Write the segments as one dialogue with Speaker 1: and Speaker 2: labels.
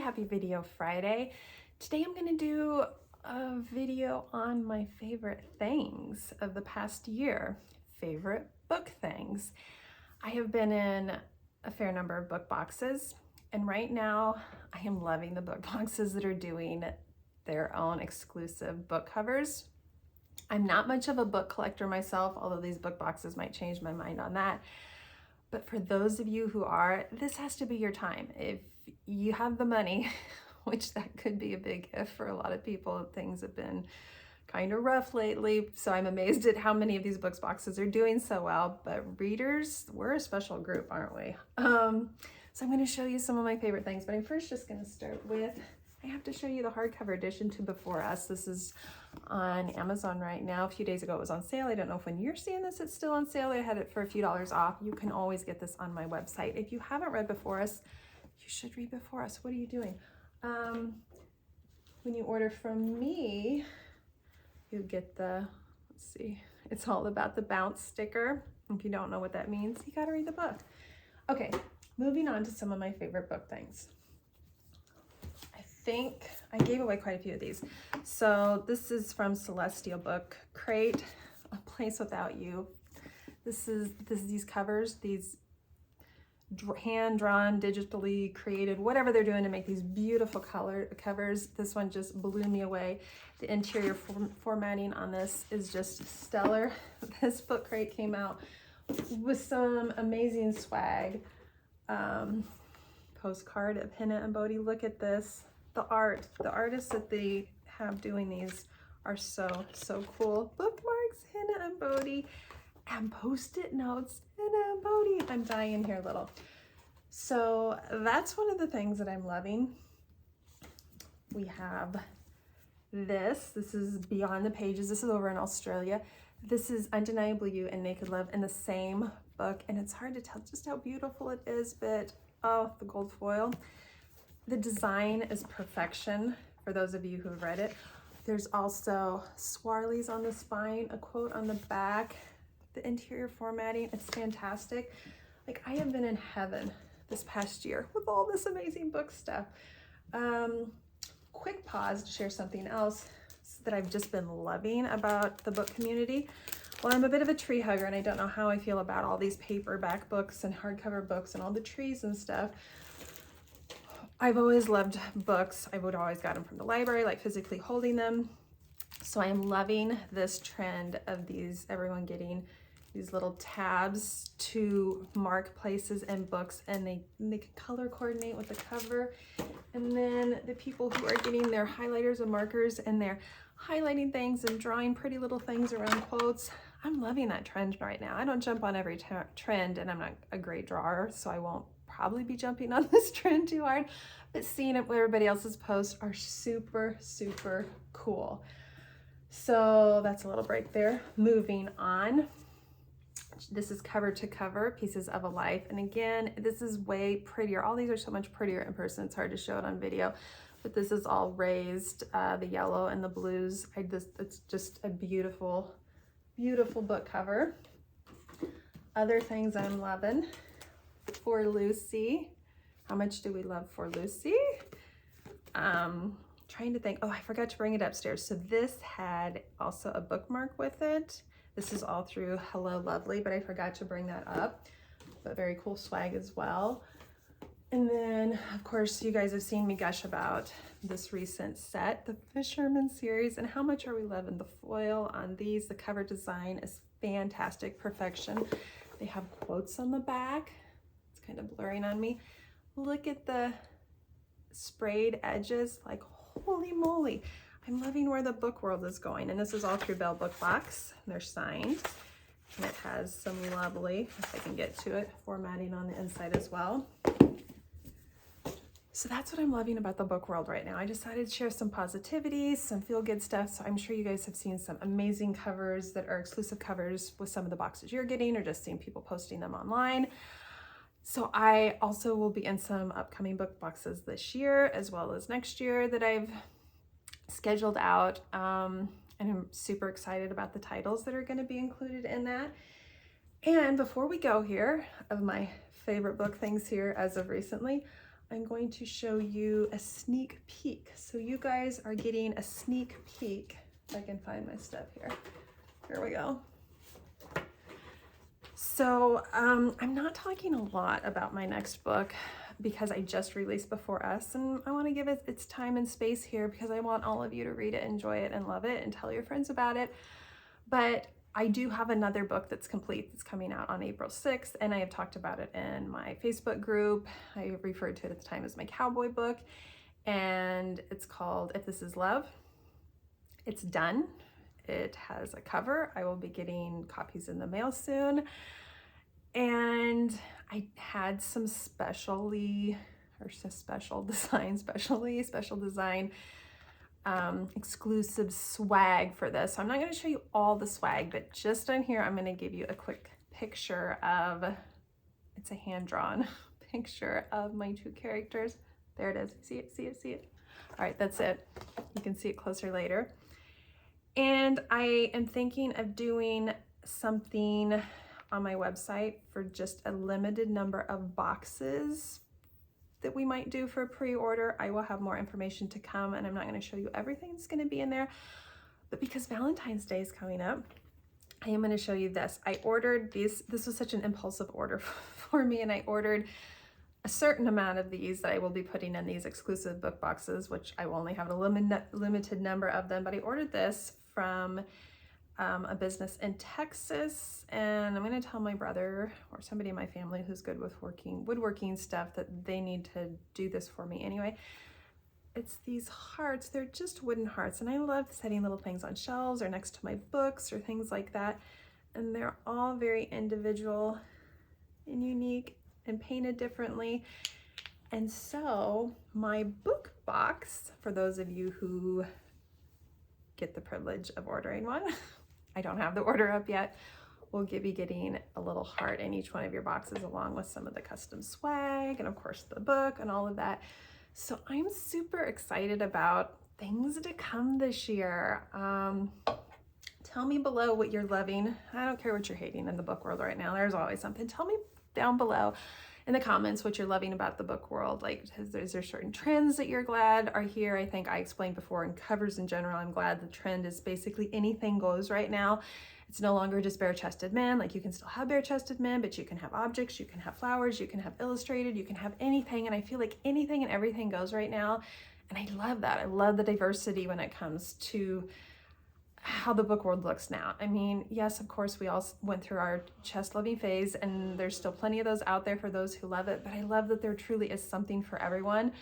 Speaker 1: happy Video Friday. Today I'm going to do a video on my favorite things of the past year, favorite book things. I have been in a fair number of book boxes, and right now I am loving the book boxes that are doing their own exclusive book covers. I'm not much of a book collector myself, although these book boxes might change my mind on that. But for those of you who are, this has to be your time. If you have the money, which that could be a big if for a lot of people, things have been kind of rough lately. So I'm amazed at how many of these books boxes are doing so well. But readers, we're a special group, aren't we? So I'm going to show you some of my favorite things. But I'm first just going to start with, I have to show you the hardcover edition to Before Us. This is on Amazon right now. A few days ago it was on sale. I don't know if when you're seeing this it's still on sale. I had it for a few dollars off. You can always get this on my website. If you haven't read Before Us, you should read Before Us. What are you doing? When you order from me, you get the, let's see, it's all about the bounce sticker. If you don't know what that means, you gotta read the book. Okay, moving on to some of my favorite book things. I think I gave away quite a few of these. So this is from Celestial Book Crate, A Place Without You. This is these covers, these hand-drawn, digitally created, whatever they're doing to make these beautiful color covers. This one just blew me away. The interior formatting on this is just stellar. This book crate came out with some amazing swag. Postcard of Henna and Bodhi. Look at this. The art, the artists that they have doing these are so cool. Bookmarks, Henna and Bodhi, and post-it notes, Henna and Bodhi. I'm dying here a little. So that's one of the things that I'm loving. We have this is Beyond the Pages. This is over in Australia. This is Undeniably You and Naked Love in the same book, and it's hard to tell just how beautiful it is, but oh, the gold foil. The design is perfection for those of you who have read it. There's also swirlies on the spine, a quote on the back. The interior formatting, it's fantastic. Like, I have been in heaven this past year with all this amazing book stuff. Quick pause to share something else that I've just been loving about the book community. Well, I'm a bit of a tree hugger, and I don't know how I feel about all these paperback books and hardcover books and all the trees and stuff. I've always loved books. I would always got them from the library, like physically holding them. So I am loving this trend of everyone getting these little tabs to mark places and books, and they can color coordinate with the cover. And then the people who are getting their highlighters and markers, and they're highlighting things and drawing pretty little things around quotes. I'm loving that trend right now. I don't jump on every trend, and I'm not a great drawer, so I won't probably be jumping on this trend too hard, but seeing it where everybody else's posts are super cool. So that's a little break there. Moving on. This is Cover to Cover, Pieces of a Life. And again, this is way prettier. All these are so much prettier in person. It's hard to show it on video, but this is all raised, the yellow and the blues. It's just a beautiful book cover. Other things I'm loving. For Lucy. How much do we love For Lucy? Trying to think. Oh, I forgot to bring it upstairs. So this had also a bookmark with it. This is all through Hello Lovely, but I forgot to bring that up. But very cool swag as well. And then, of course, you guys have seen me gush about this recent set, the Fisherman series, and how much are we loving the foil on these. The cover design is fantastic, perfection. They have quotes on the back. It's kind of blurring on me. Look at the sprayed edges, like holy moly. I'm loving where the book world is going. And this is all through Bell Book Box. They're signed. And it has some lovely, if I can get to it, formatting on the inside as well. So that's what I'm loving about the book world right now. I decided to share some positivity, some feel-good stuff. So I'm sure you guys have seen some amazing covers that are exclusive covers with some of the boxes you're getting, or just seeing people posting them online. So I also will be in some upcoming book boxes this year, as well as next year, that I've scheduled out. And I'm super excited about the titles that are going to be included in that. And before we go here, of my favorite book things here as of recently, I'm going to show you a sneak peek. So you guys are getting a sneak peek. If I can find my stuff here. Here we go. So I'm not talking a lot about my next book because I just released Before Us, and I want to give it its time and space here because I want all of you to read it, enjoy it, and love it, and tell your friends about it. But I do have another book that's complete that's coming out on April 6th, and I have talked about it in my Facebook group. I referred to it at the time as my cowboy book, and it's called If This Is Love. It's done. It has a cover. I will be getting copies in the mail soon. And I had some special design exclusive swag for this. So I'm not going to show you all the swag, but just on here, I'm going to give you a quick picture of, it's a hand-drawn picture of my two characters. There it is. See it, see it, see it. All right, that's it. You can see it closer later. And I am thinking of doing something on my website for just a limited number of boxes that we might do for a pre-order. I will have more information to come, and I'm not going to show you everything that's going to be in there, but because Valentine's Day is coming up, I am going to show you this. I ordered these. This was such an impulsive order for me, and I ordered a certain amount of these that I will be putting in these exclusive book boxes, which I will only have a limited number of them, but I ordered this from a business in Texas, and I'm going to tell my brother or somebody in my family who's good with woodworking stuff that they need to do this for me anyway. It's these hearts. They're just wooden hearts, and I love setting little things on shelves or next to my books or things like that, and they're all very individual and unique and painted differently. And so my book box, for those of you who get the privilege of ordering one, I don't have the order up yet, we'll be getting a little heart in each one of your boxes along with some of the custom swag and of course the book and all of that. So I'm super excited about things to come this year. Tell me below what you're loving. I don't care what you're hating in the book world right now. There's always something. Tell me down below in the comments what you're loving about the book world. Like, is there certain trends that you're glad are here? I think I explained before in covers in general, I'm glad the trend is basically anything goes right now. It's no longer just bare-chested men. Like, you can still have bare-chested men, but you can have objects, you can have flowers, you can have illustrated, you can have anything. And I feel like anything and everything goes right now. And I love that. I love the diversity when it comes to how the book world looks now. I mean, yes, of course, we all went through our chest loving phase, and there's still plenty of those out there for those who love it, but I love that there truly is something for everyone.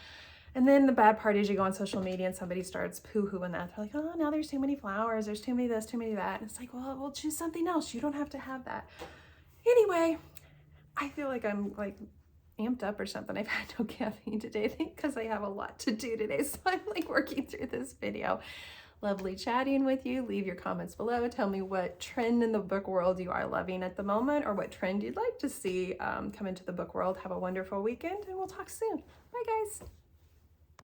Speaker 1: And then the bad part is you go on social media and somebody starts poo-hooing that. They're like, oh, now there's too many flowers, there's too many this, too many that. And it's like, well, we'll choose something else. You don't have to have that. Anyway, I feel like I'm like amped up or something. I've had no caffeine today, I think, because I have a lot to do today. So I'm like working through this video. Lovely chatting with you. Leave your comments below. Tell me what trend in the book world you are loving at the moment, or what trend you'd like to see come into the book world. Have a wonderful weekend, and we'll talk soon. Bye, guys.